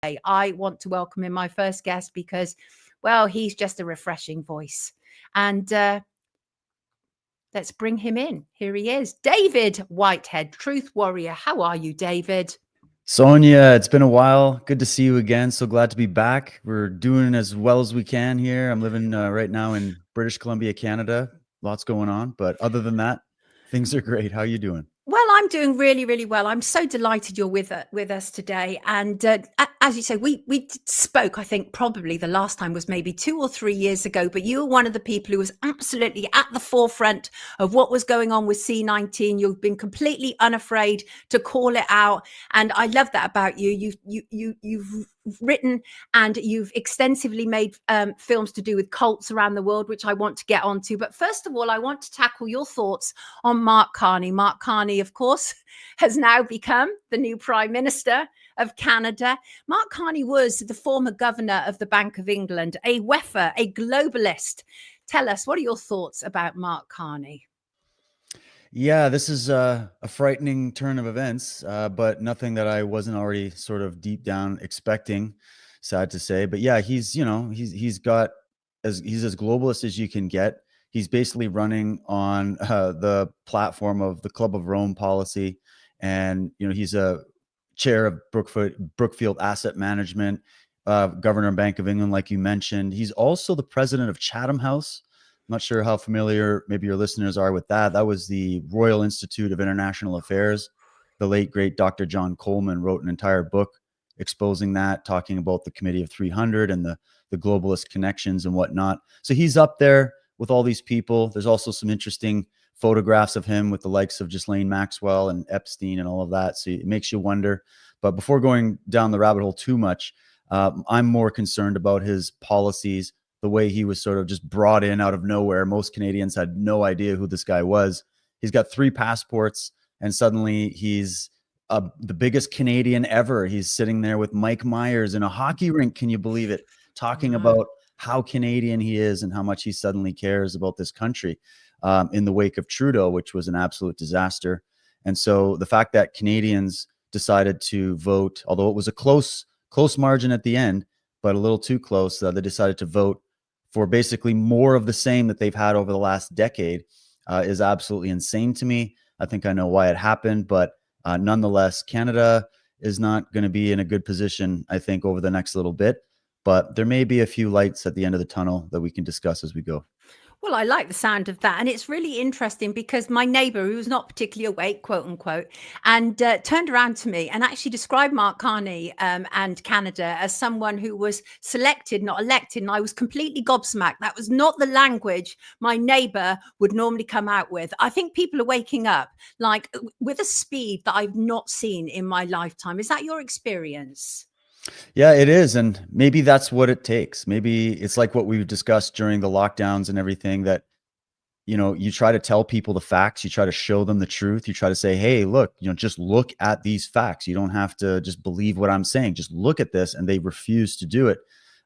I want to welcome in my first guest because, well, he's just a refreshing voice. And let's bring him in. Here he is, David Whitehead, Truth Warrior. How are you, David? Sonia, it's been a while. Good to see you again. So glad to be back. We're doing as well as we can here. I'm living right now in British Columbia, Canada. Lots going on, but other than that, things are great. How you doing? Well, I'm doing really, really well. I'm so delighted you're with us today. And as you say, we spoke, I think probably the last time was maybe 2 or 3 years ago, but you were one of the people who was absolutely at the forefront of what was going on with C19. You've been completely unafraid to call it out. And I love that about you. You've written and you've extensively made films to do with cults around the world, which I want to get onto. But first of all, I want to tackle your thoughts on Mark Carney. Mark Carney, of course, has now become the new Prime Minister of Canada. Mark Carney was the former governor of the Bank of England, a WEFer, a globalist. Tell us, what are your thoughts about Mark Carney? Yeah, this is a frightening turn of events, but nothing that I wasn't already sort of deep down expecting, sad to say. But yeah, he's as globalist as you can get. He's basically running on the platform of the Club of Rome policy, and he's a chair of Brookfield Asset Management, governor of Bank of England, like you mentioned. He's also the president of Chatham House. I'm not sure how familiar maybe your listeners are with that. That was the Royal Institute of International Affairs. The late, great Dr. John Coleman wrote an entire book exposing that, talking about the Committee of 300 and the globalist connections and whatnot. So he's up there with all these people. There's also some interesting photographs of him with the likes of Ghislaine Maxwell and Epstein and all of that. So it makes you wonder. But before going down the rabbit hole too much, I'm more concerned about his policies, the way he was sort of just brought in out of nowhere. Most Canadians had no idea who this guy was. He's got 3 passports, and suddenly he's the biggest Canadian ever. He's sitting there with Mike Myers in a hockey rink. Can you believe it? Talking about how Canadian he is and how much he suddenly cares about this country in the wake of Trudeau, which was an absolute disaster. And so the fact that Canadians decided to vote, although it was a close margin at the end, but a little too close, they decided to vote for basically more of the same that they've had over the last decade is absolutely insane to me. I think I know why it happened, but nonetheless, Canada is not going to be in a good position, I think, over the next little bit. But there may be a few lights at the end of the tunnel that we can discuss as we go. Well, I like the sound of that. And it's really interesting because my neighbor, who was not particularly awake, quote unquote, and turned around to me and actually described Mark Carney and Canada as someone who was selected, not elected. And I was completely gobsmacked. That was not the language my neighbor would normally come out with. I think people are waking up like with a speed that I've not seen in my lifetime. Is that your experience? Yeah, it is. And maybe that's what it takes. Maybe it's like what we've discussed during the lockdowns and everything, that, you try to tell people the facts, you try to show them the truth. You try to say, hey, look, just look at these facts. You don't have to just believe what I'm saying. Just look at this. And they refuse to do it.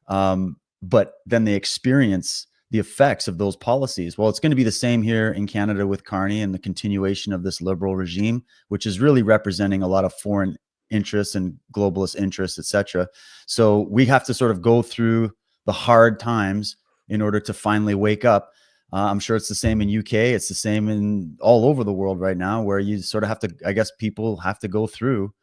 But then they experience the effects of those policies. Well, it's going to be the same here in Canada with Carney and the continuation of this liberal regime, which is really representing a lot of foreign interests and globalist interests, etc. So we have to sort of go through the hard times in order to finally wake up. I'm sure it's the same in UK. It's the same in all over the world right now, where you sort of have to, I guess people have to go through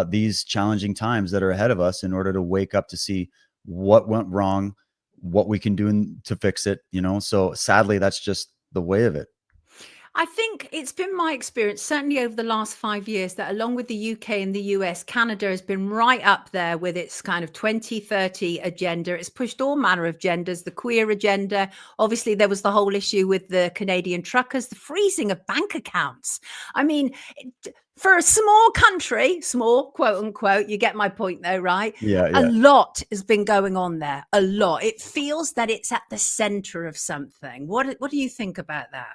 these challenging times that are ahead of us in order to wake up to see what went wrong, what we can do to fix it, So sadly, that's just the way of it. I think it's been my experience, certainly over the last 5 years, that along with the UK and the US, Canada has been right up there with its kind of 2030 agenda. It's pushed all manner of agendas, the queer agenda. Obviously, there was the whole issue with the Canadian truckers, the freezing of bank accounts. I mean, for a small country, small, quote unquote, you get my point though, right? Yeah. A lot has been going on there, a lot. It feels that it's at the center of something. What do you think about that?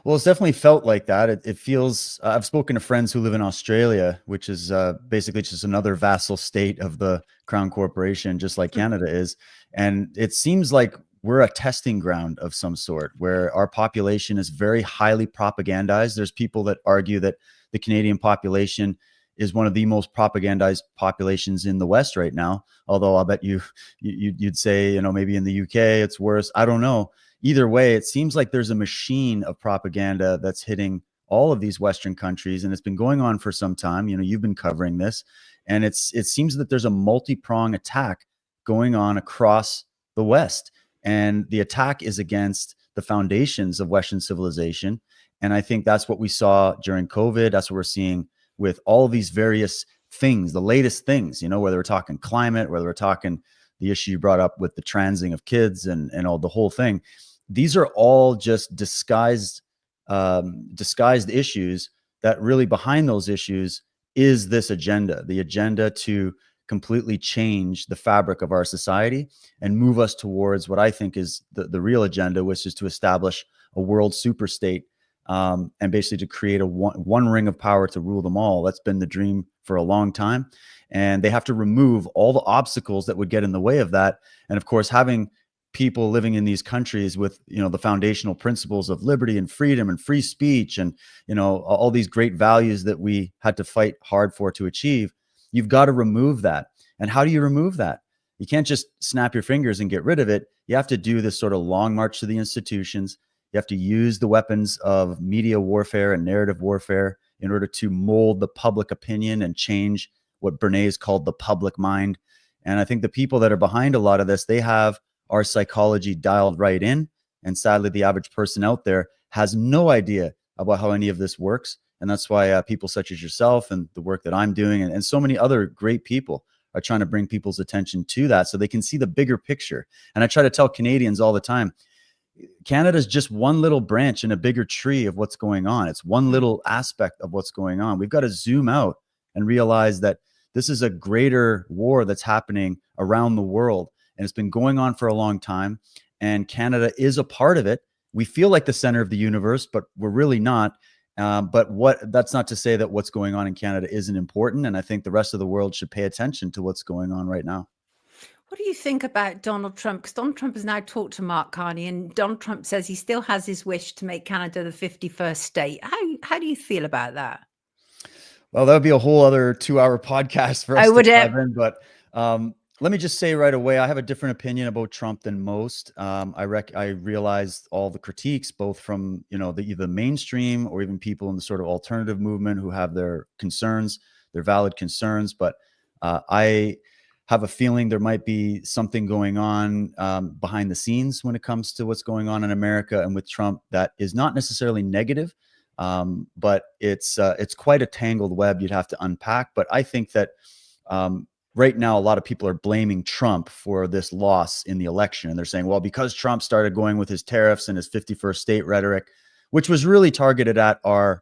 Well, it's definitely felt like that. It feels, I've spoken to friends who live in Australia, which is basically just another vassal state of the Crown Corporation, just like Canada is. And it seems like we're a testing ground of some sort, where our population is very highly propagandized. There's people that argue that the Canadian population is one of the most propagandized populations in the West right now. Although I'll bet you'd say, you know, maybe in the UK it's worse. I don't know. Either way, it seems like there's a machine of propaganda that's hitting all of these Western countries, and it's been going on for some time. You know, you've been covering this, and it seems that there's a multi-prong attack going on across the West, and the attack is against the foundations of Western civilization. And I think that's what we saw during COVID. That's what we're seeing with all these various things, the latest things, you know, whether we're talking climate, whether we're talking the issue you brought up with the transing of kids and all the whole thing. These are all just disguised issues that really behind those issues is this agenda, the agenda to completely change the fabric of our society and move us towards what I think is the real agenda, which is to establish a world superstate, and basically to create a one ring of power to rule them all. That's been the dream for a long time. And they have to remove all the obstacles that would get in the way of that. And of course, having people living in these countries with, you know, the foundational principles of liberty and freedom and free speech and, you know, all these great values that we had to fight hard for to achieve, you've got to remove that. And how do you remove that? You can't just snap your fingers and get rid of it. You have to do this sort of long march to the institutions. You have to use the weapons of media warfare and narrative warfare in order to mold the public opinion and change what Bernays called the public mind. And I think the people that are behind a lot of this, they have our psychology dialed right in. And sadly, the average person out there has no idea about how any of this works. And that's why people such as yourself and the work that I'm doing and so many other great people are trying to bring people's attention to that so they can see the bigger picture. And I try to tell Canadians all the time, Canada is just one little branch in a bigger tree of what's going on. It's one little aspect of what's going on. We've got to zoom out and realize that this is a greater war that's happening around the world. And it's been going on for a long time. And Canada is a part of it. We feel like the center of the universe, but we're really not. That's not to say that what's going on in Canada isn't important. And I think the rest of the world should pay attention to what's going on right now. What do you think about Donald Trump? Because Donald Trump has now talked to Mark Carney, and Donald Trump says he still has his wish to make Canada the 51st state. How do you feel about that? Well, that would be a whole other 2-hour podcast for us to dive in. But let me just say right away, I have a different opinion about Trump than most. I realized all the critiques, both from, you know, the mainstream or even people in the sort of alternative movement who have their concerns, their valid concerns. But I have a feeling there might be something going on behind the scenes when it comes to what's going on in America and with Trump that is not necessarily negative, but it's quite a tangled web you'd have to unpack. But I think that right now, a lot of people are blaming Trump for this loss in the election. And they're saying, well, because Trump started going with his tariffs and his 51st state rhetoric, which was really targeted at our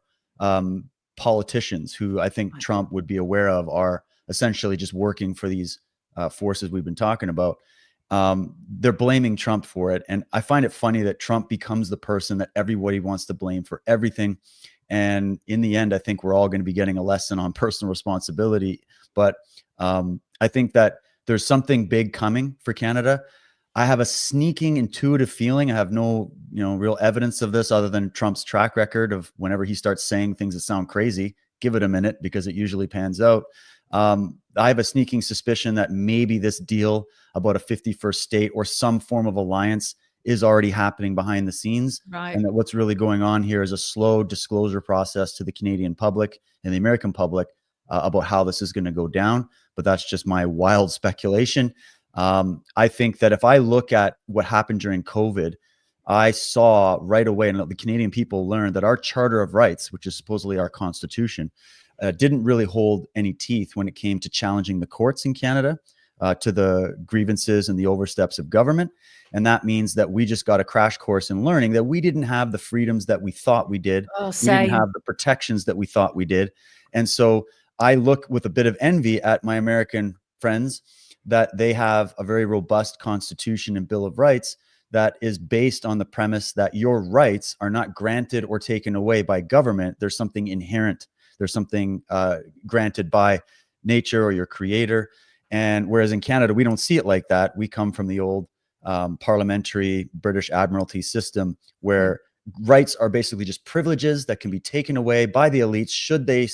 politicians who I think Trump would be aware of are essentially just working for these forces we've been talking about. They're blaming Trump for it. And I find it funny that Trump becomes the person that everybody wants to blame for everything. And in the end, I think we're all going to be getting a lesson on personal responsibility. But I think that there's something big coming for Canada. I have a sneaking intuitive feeling. I have no, real evidence of this other than Trump's track record of whenever he starts saying things that sound crazy, give it a minute because it usually pans out. I have a sneaking suspicion that maybe this deal about a 51st state or some form of alliance is already happening behind the scenes. Right. And that what's really going on here is a slow disclosure process to the Canadian public and the American public about how this is going to go down. But that's just my wild speculation. I think that if I look at what happened during COVID, I saw right away, and the Canadian people learned that our Charter of Rights, which is supposedly our constitution, didn't really hold any teeth when it came to challenging the courts in Canada to the grievances and the oversteps of government. And that means that we just got a crash course in learning that we didn't have the freedoms that we thought we did. Oh, we didn't have the protections that we thought we did. And so I look with a bit of envy at my American friends that they have a very robust constitution and Bill of Rights that is based on the premise that your rights are not granted or taken away by government. There's something inherent. There's something granted by nature or your creator. And whereas in Canada, we don't see it like that. We come from the old parliamentary British Admiralty system where rights are basically just privileges that can be taken away by the elites should they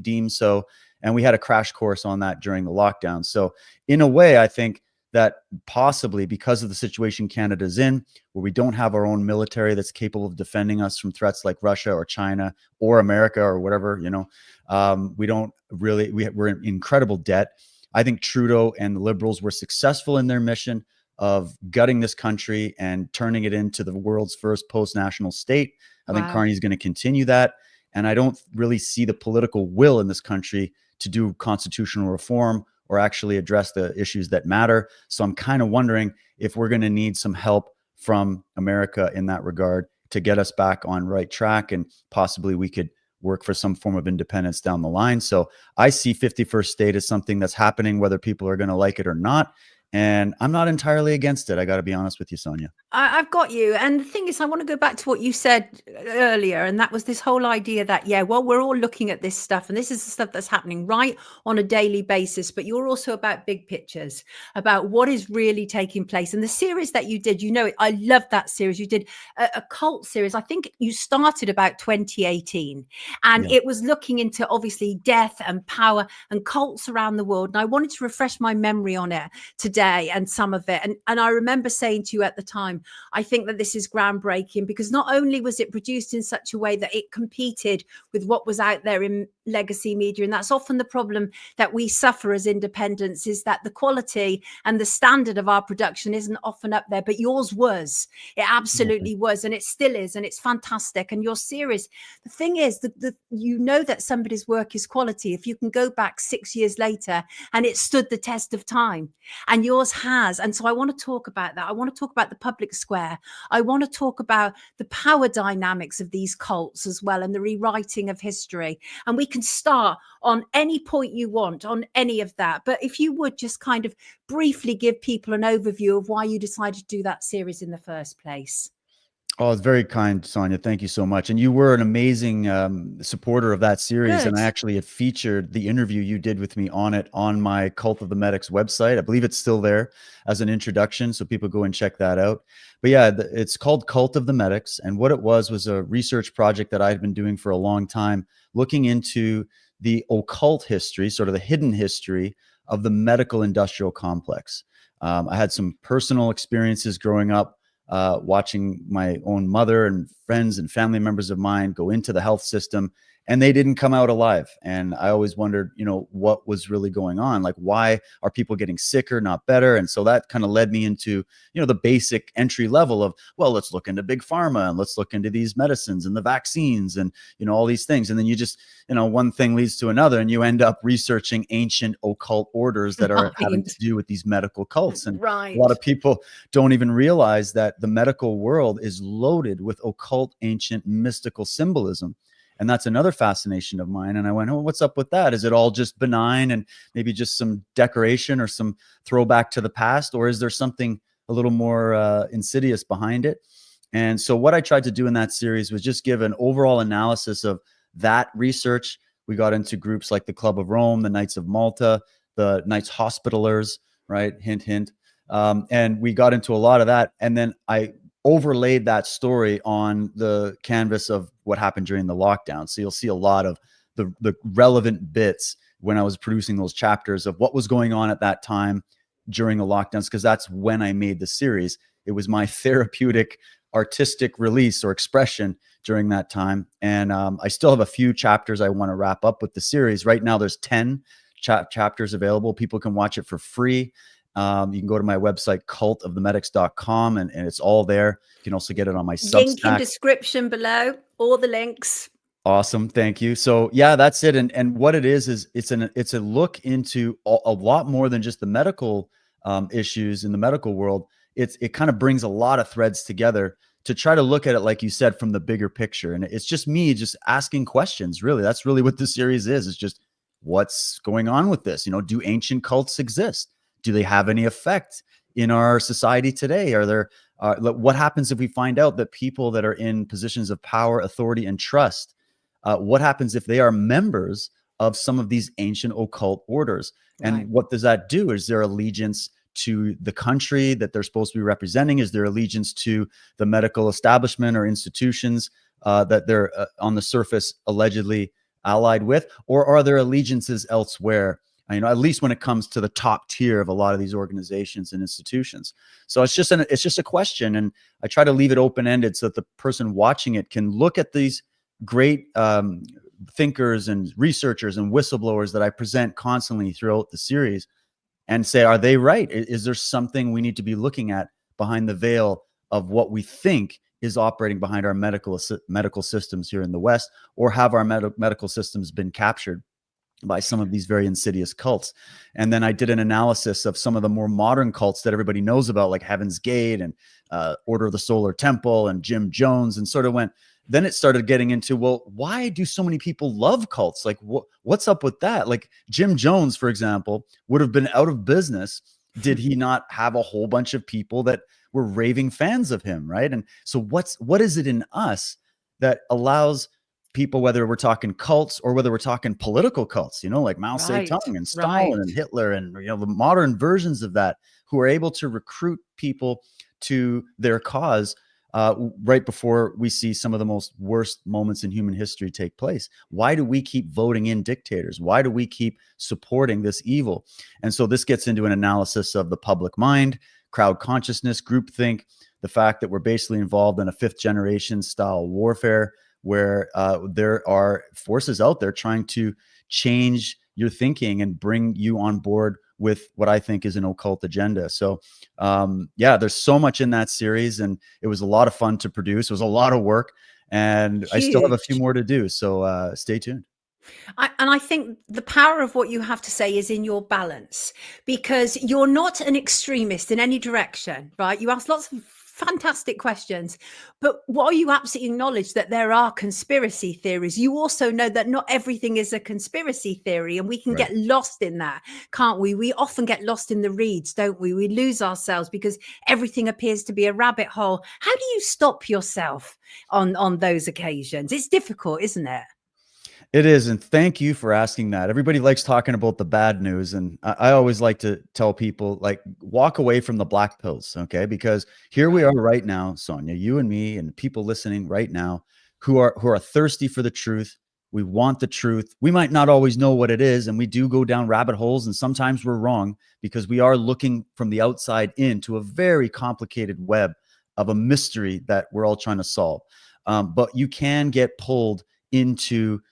deem so. And we had a crash course on that during the lockdown. So in a way, I think that possibly because of the situation Canada's in, where we don't have our own military that's capable of defending us from threats like Russia or China or America or whatever, we don't really, we're in incredible debt. I think Trudeau and the Liberals were successful in their mission of gutting this country and turning it into the world's first post-national state. I think Wow. Carney is going to continue that. And I don't really see the political will in this country to do constitutional reform or actually address the issues that matter. So I'm kind of wondering if we're going to need some help from America in that regard to get us back on right track, and possibly we could work for some form of independence down the line. So I see 51st state as something that's happening, whether people are going to like it or not. And I'm not entirely against it. I got to be honest with you, Sonia. I've got you. And the thing is, I want to go back to what you said earlier. And that was this whole idea that, yeah, well, we're all looking at this stuff. And this is the stuff that's happening right on a daily basis. But you're also about big pictures, about what is really taking place. And the series that you did, I love that series. You did a cult series. I think you started about 2018. And Yeah. it was looking into, obviously, death and power and cults around the world. And I wanted to refresh my memory on it today and some of it. And I remember saying to you at the time, I think that this is groundbreaking, because not only was it produced in such a way that it competed with what was out there in legacy media, and that's often the problem that we suffer as independents, is that the quality and the standard of our production isn't often up there, but yours was. It absolutely was, and it still is, and it's fantastic. And your series, the thing is that that somebody's work is quality if you can go back 6 years later and it stood the test of time, and yours has. And so I want to talk about that. I want to talk about the public square. I want to talk about the power dynamics of these cults as well, and the rewriting of history. And we can start on any point you want on any of that. But if you would just kind of briefly give people an overview of why you decided to do that series in the first place. Oh, it's very kind, Sonia. Thank you so much. And you were an amazing supporter of that series. Good. And I actually had featured the interview you did with me on it on my Cult of the Medics website. I believe it's still there as an introduction, so people go and check that out. But yeah, it's called Cult of the Medics. And what it was a research project that I had been doing for a long time, looking into the occult history, sort of the hidden history of the medical industrial complex. I had some personal experiences growing up, watching my own mother and friends and family members of mine go into the health system, and they didn't come out alive. And I always wondered, what was really going on? Like, why are people getting sicker, not better? And so that kind of led me into, the basic entry level of, well, let's look into big pharma and let's look into these medicines and the vaccines and, all these things. And then you just, one thing leads to another, and you end up researching ancient occult orders that are having to do with these medical cults. And a lot of people don't even realize that the medical world is loaded with occult, ancient, mystical symbolism. And that's another fascination of mine. And I went, oh, what's up with that? Is it all just benign and maybe just some decoration or some throwback to the past? Or is there something a little more insidious behind it? And so what I tried to do in that series was just give an overall analysis of that research. We got into groups like the Club of Rome, the Knights of Malta, the Knights Hospitallers, right? Hint, hint. And we got into a lot of that. And then I overlaid that story on the canvas of what happened during the lockdown. So you'll see a lot of the relevant bits when I was producing those chapters of what was going on at that time during the lockdowns, because that's when I made the series. It was my therapeutic artistic release or expression during that time. And I still have a few chapters I want to wrap up with the series. Right now, there's 10 chapters available. People can watch it for free. You can go to my website, cultofthemedics.com, and it's all there. You can also get it on my Substack. Link in description below, all the links. Awesome. Thank you. So yeah, that's it. And what it is it's a look into a lot more than just the medical issues in the medical world. It kind of brings a lot of threads together to try to look at it, like you said, from the bigger picture. And it's just me just asking questions, really. That's really what the series is. It's just, what's going on with this? Do ancient cults exist? Do they have any effect in our society today? Are there, what happens if we find out that people that are in positions of power, authority, and trust, what happens if they are members of some of these ancient occult orders? And Right. what does that do? Is there allegiance to the country that they're supposed to be representing? Is there allegiance to the medical establishment or institutions that they're on the surface allegedly allied with, or are there allegiances elsewhere? At least when it comes to the top tier of a lot of these organizations and institutions. So it's just a question, and I try to leave it open ended so that the person watching it can look at these great thinkers and researchers and whistleblowers that I present constantly throughout the series and say, are they right? Is there something we need to be looking at behind the veil of what we think is operating behind our medical systems here in the West, or have our medical systems been captured by some of these very insidious cults? And then I did an analysis of some of the more modern cults that everybody knows about, like Heaven's Gate and Order of the Solar Temple and Jim Jones, and sort of then it started getting into, well, why do so many people love cults? Like, what's up with that? Like Jim Jones, for example, would have been out of business did he not have a whole bunch of people that were raving fans of him, right? And so what is it in us that allows people, whether we're talking cults or whether we're talking political cults, like Mao Zedong and Stalin and Hitler and the modern versions of that, who are able to recruit people to their cause right before we see some of the most worst moments in human history take place? Why do we keep voting in dictators? Why do we keep supporting this evil? And so this gets into an analysis of the public mind, crowd consciousness, groupthink, the fact that we're basically involved in a fifth generation style warfare, where there are forces out there trying to change your thinking and bring you on board with what I think is an occult agenda. So there's so much in that series, and it was a lot of fun to produce. It was a lot of work, and I still have a few more to do. So stay tuned. And I think the power of what you have to say is in your balance, because you're not an extremist in any direction, right? You ask lots of fantastic questions, but while you absolutely acknowledge that there are conspiracy theories, you also know that not everything is a conspiracy theory, and we can get lost in that, can't we? We often get lost in the reeds, don't we? We lose ourselves because everything appears to be a rabbit hole. How do you stop yourself on those occasions? It's difficult, isn't it? It is. And thank you for asking that. Everybody likes talking about the bad news. And I always like to tell people, like, walk away from the black pills. Okay. Because here we are right now, Sonia, you and me and people listening right now who are thirsty for the truth. We want the truth. We might not always know what it is. And we do go down rabbit holes. And sometimes we're wrong because we are looking from the outside into a very complicated web of a mystery that we're all trying to solve. But you can get pulled into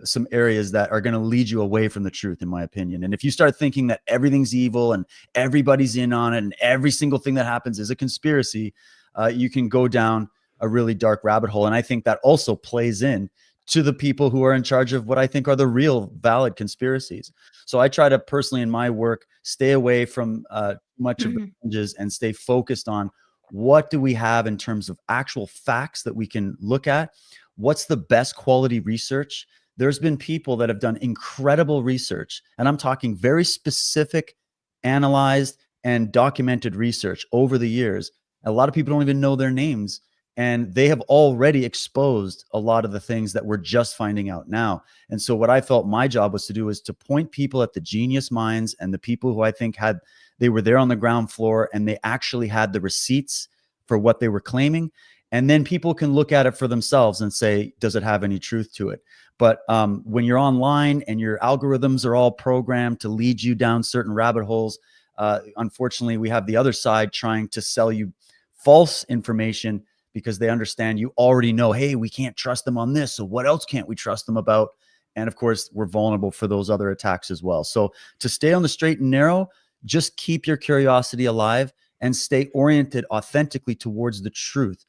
some areas that are going to lead you away from the truth, in my opinion. And if you start thinking that everything's evil and everybody's in on it and every single thing that happens is a conspiracy, you can go down a really dark rabbit hole. And I think that also plays in to the people who are in charge of what I think are the real valid conspiracies. So I try to personally in my work stay away from much of the fringes and stay focused on what do we have in terms of actual facts that we can look at. What's the best quality research? There's been people that have done incredible research, and I'm talking very specific, analyzed, and documented research over the years. A lot of people don't even know their names, and they have already exposed a lot of the things that we're just finding out now. And so what I felt my job was to do is to point people at the genius minds and the people who I think they were there on the ground floor and they actually had the receipts for what they were claiming. And then people can look at it for themselves and say, does it have any truth to it? But when you're online and your algorithms are all programmed to lead you down certain rabbit holes, unfortunately, we have the other side trying to sell you false information because they understand you already know, hey, we can't trust them on this. So what else can't we trust them about? And of course, we're vulnerable for those other attacks as well. So to stay on the straight and narrow, just keep your curiosity alive and stay oriented authentically towards the truth.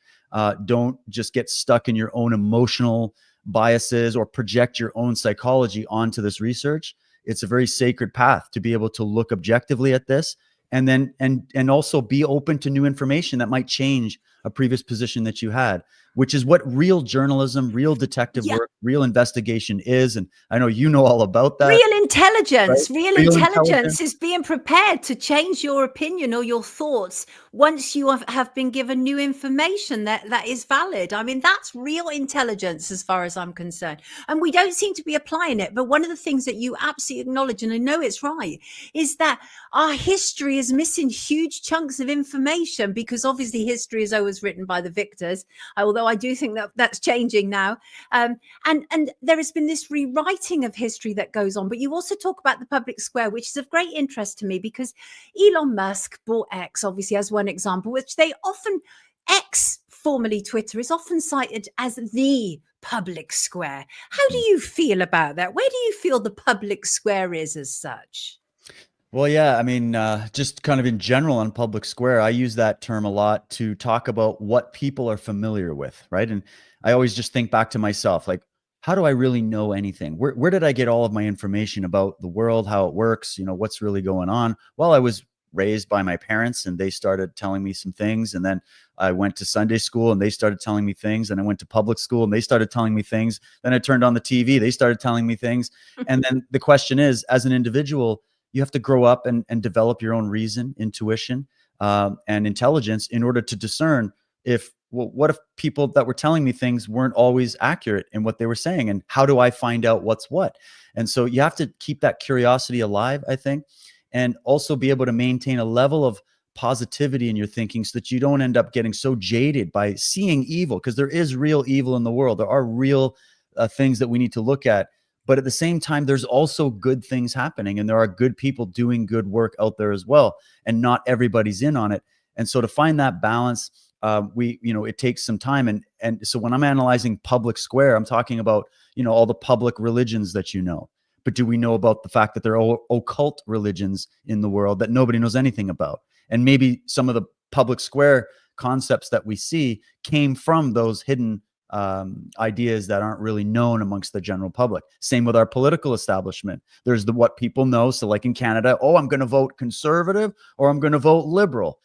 Don't just get stuck in your own emotional biases or project your own psychology onto this research. It's a very sacred path to be able to look objectively at this and then and also be open to new information that might change a previous position that you had, which is what real journalism, real detective work, real investigation is. And I know you know all about that. Real intelligence, right? real intelligence is being prepared to change your opinion or your thoughts once you have been given new information that is valid. I mean, that's real intelligence as far as I'm concerned. And we don't seem to be applying it. But one of the things that you absolutely acknowledge, and I know it's right, is that our history is missing huge chunks of information because obviously history is always was written by the victors, although I do think that that's changing now. And there has been this rewriting of history that goes on. But you also talk about the public square, which is of great interest to me, because Elon Musk bought X, obviously, as one example, which they often, X, formerly Twitter, is often cited as the public square. How do you feel about that? Where do you feel the public square is as such? Well, yeah, I mean, just kind of in general on public square, I use that term a lot to talk about what people are familiar with, right? And I always just think back to myself, like, how do I really know anything? Where did I get all of my information about the world, how it works, what's really going on? Well, I was raised by my parents and they started telling me some things. And then I went to Sunday school and they started telling me things. And I went to public school and they started telling me things. Then I turned on the TV, they started telling me things. And then the question is, as an individual, you have to grow up and develop your own reason, intuition, and intelligence in order to discern what if people that were telling me things weren't always accurate in what they were saying, and how do I find out what's what? And so you have to keep that curiosity alive, I think, and also be able to maintain a level of positivity in your thinking so that you don't end up getting so jaded by seeing evil, because there is real evil in the world. There are real things that we need to look at. But at the same time, there's also good things happening, and there are good people doing good work out there as well. And not everybody's in on it. And so to find that balance, it takes some time. And so when I'm analyzing public square, I'm talking about, all the public religions that but do we know about the fact that there are occult religions in the world that nobody knows anything about? And maybe some of the public square concepts that we see came from those hidden ideas that aren't really known amongst the general public. Same with our political establishment. There's what people know. So like in Canada, I'm going to vote conservative or I'm going to vote liberal.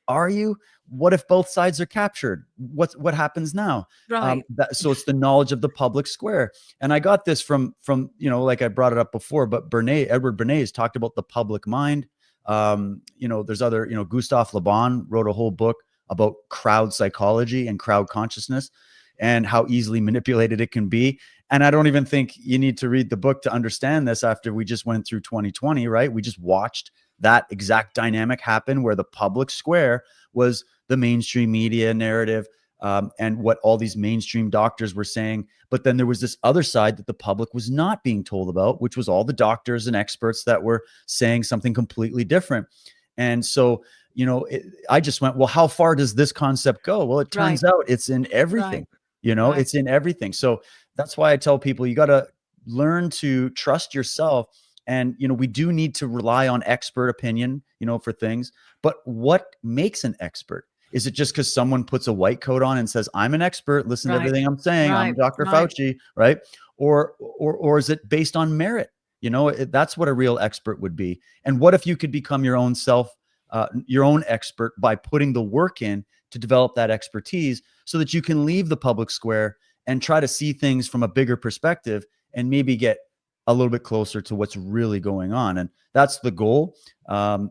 Are you? What if both sides are captured? What happens now? Right. So it's the knowledge of the public square. And I got this from like I brought it up before, but Edward Bernays talked about the public mind. There's other, Gustave Le Bon wrote a whole book about crowd psychology and crowd consciousness and how easily manipulated it can be. And I don't even think you need to read the book to understand this after we just went through 2020, right? We just watched that exact dynamic happen where the public square was the mainstream media narrative and what all these mainstream doctors were saying. But then there was this other side that the public was not being told about, which was all the doctors and experts that were saying something completely different. And so, I just went, well, how far does this concept go? Well, it turns out it's in everything. It's in everything. So that's why I tell people you got to learn to trust yourself. And, we do need to rely on expert opinion, for things. But what makes an expert? Is it just because someone puts a white coat on and says, I'm an expert, listen to everything I'm saying, I'm Dr. Fauci, right? Or is it based on merit? That's what a real expert would be. And what if you could become your own expert by putting the work in to develop that expertise so that you can leave the public square and try to see things from a bigger perspective and maybe get a little bit closer to what's really going on. And that's the goal.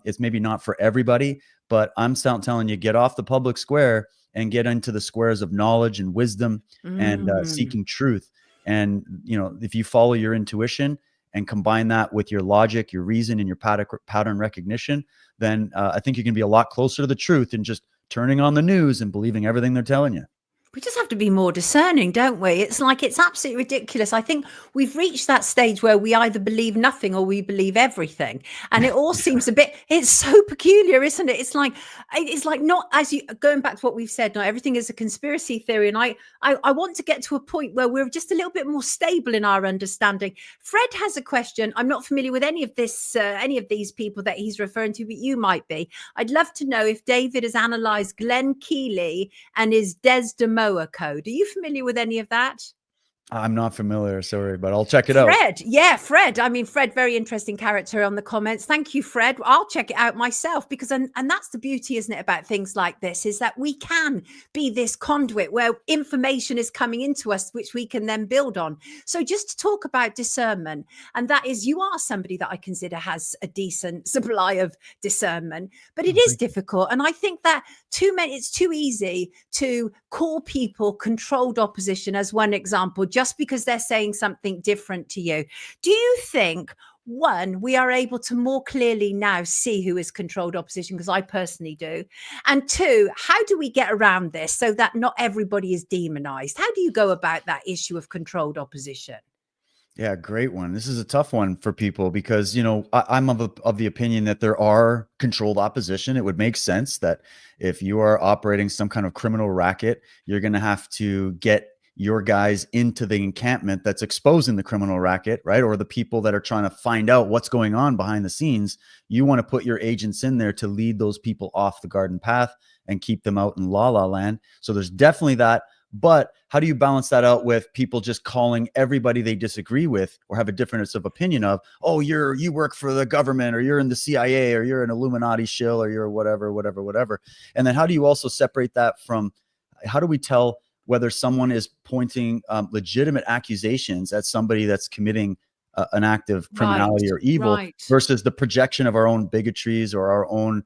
It's maybe not for everybody, but I'm telling you, get off the public square and get into the squares of knowledge and wisdom and seeking truth. And, if you follow your intuition and combine that with your logic, your reason, and your pattern recognition, then I think you can be a lot closer to the truth than just turning on the news and believing everything they're telling you. We just have to be more discerning, don't we? It's like, it's absolutely ridiculous. I think we've reached that stage where we either believe nothing or we believe everything. And it all seems it's so peculiar, isn't it? It's like not, as you, going back to what we've said, not everything is a conspiracy theory. And I want to get to a point where we're just a little bit more stable in our understanding. Fred has a question. I'm not familiar with any of these people that he's referring to, but you might be. I'd love to know if David has analysed Glenn Keeley and his Desdemona code. Are you familiar with any of that? I'm not familiar, sorry, but I'll check it out. Fred. I mean, Fred, very interesting character on the comments. Thank you, Fred. I'll check it out myself because, and that's the beauty, isn't it, about things like this, is that we can be this conduit where information is coming into us, which we can then build on. So just to talk about discernment, and that is, you are somebody that I consider has a decent supply of discernment, but it is difficult. And I think that it's too easy to call people controlled opposition as one example, just because they're saying something different to you. Do you think one, we are able to more clearly now see who is controlled opposition, because I personally do. And two, how do we get around this so that not everybody is demonized? How do you go about that issue of controlled opposition? Yeah, great one. This is a tough one for people because, I'm of the opinion that there are controlled opposition. It would make sense that if you are operating some kind of criminal racket, you're going to have to get your guys into the encampment that's exposing the criminal racket, right? Or the people that are trying to find out what's going on behind the scenes. You want to put your agents in there to lead those people off the garden path and keep them out in la la land. So there's definitely that. But how do you balance that out with people just calling everybody they disagree with or have a difference of opinion of, oh, you work for the government, or you're in the CIA, or you're an Illuminati shill, or you're whatever. And then how do you also separate that from, how do we tell whether someone is pointing legitimate accusations at somebody that's committing an act of criminality or evil versus the projection of our own bigotries or our own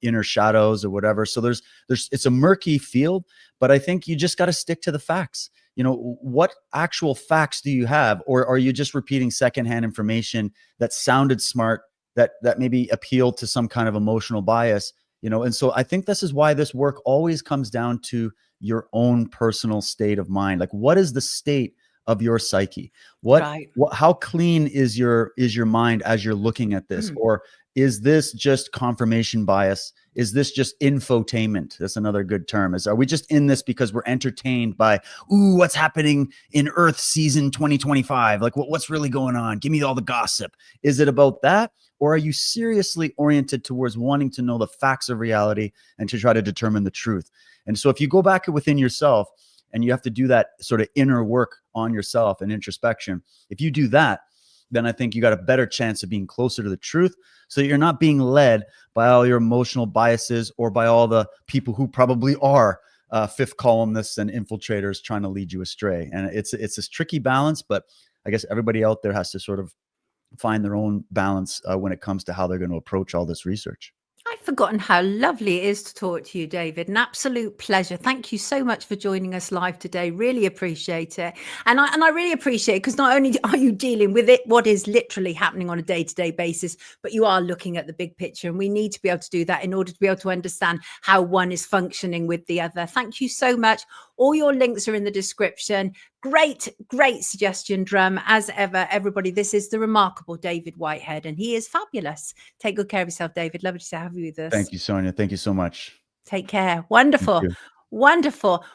inner shadows or whatever. So it's a murky field, but I think you just got to stick to the facts. What actual facts do you have? Or are you just repeating secondhand information that sounded smart, that maybe appealed to some kind of emotional bias? And so I think this is why this work always comes down to your own personal state of mind. Like, what is the state of your psyche? How clean is your mind as you're looking at this? Or is this just confirmation bias? Is this just infotainment? That's another good term. Are we just in this because we're entertained by, what's happening in Earth season 2025? Like, what's really going on? Give me all the gossip. Is it about that? Or are you seriously oriented towards wanting to know the facts of reality and to try to determine the truth? And so if you go back within yourself and you have to do that sort of inner work on yourself and introspection, if you do that, then I think you got a better chance of being closer to the truth, so you're not being led by all your emotional biases or by all the people who probably are fifth columnists and infiltrators trying to lead you astray. And it's this tricky balance, but I guess everybody out there has to sort of find their own balance when it comes to how they're going to approach all this research. I've forgotten how lovely it is to talk to you, David. An absolute pleasure. Thank you so much for joining us live today. Really appreciate it. And I really appreciate it because not only are you dealing with it, what is literally happening on a day-to-day basis, but you are looking at the big picture. And we need to be able to do that in order to be able to understand how one is functioning with the other. Thank you so much. All your links are in the description. Great suggestion, Drum. As ever, everybody, this is the remarkable David Whitehead, and he is fabulous. Take good care of yourself, David. Lovely to have you with us. Thank you, Sonia. Thank you so much. Take care. Wonderful. Wonderful.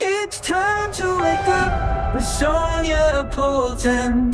It's time to wake up with Sonia Poulton.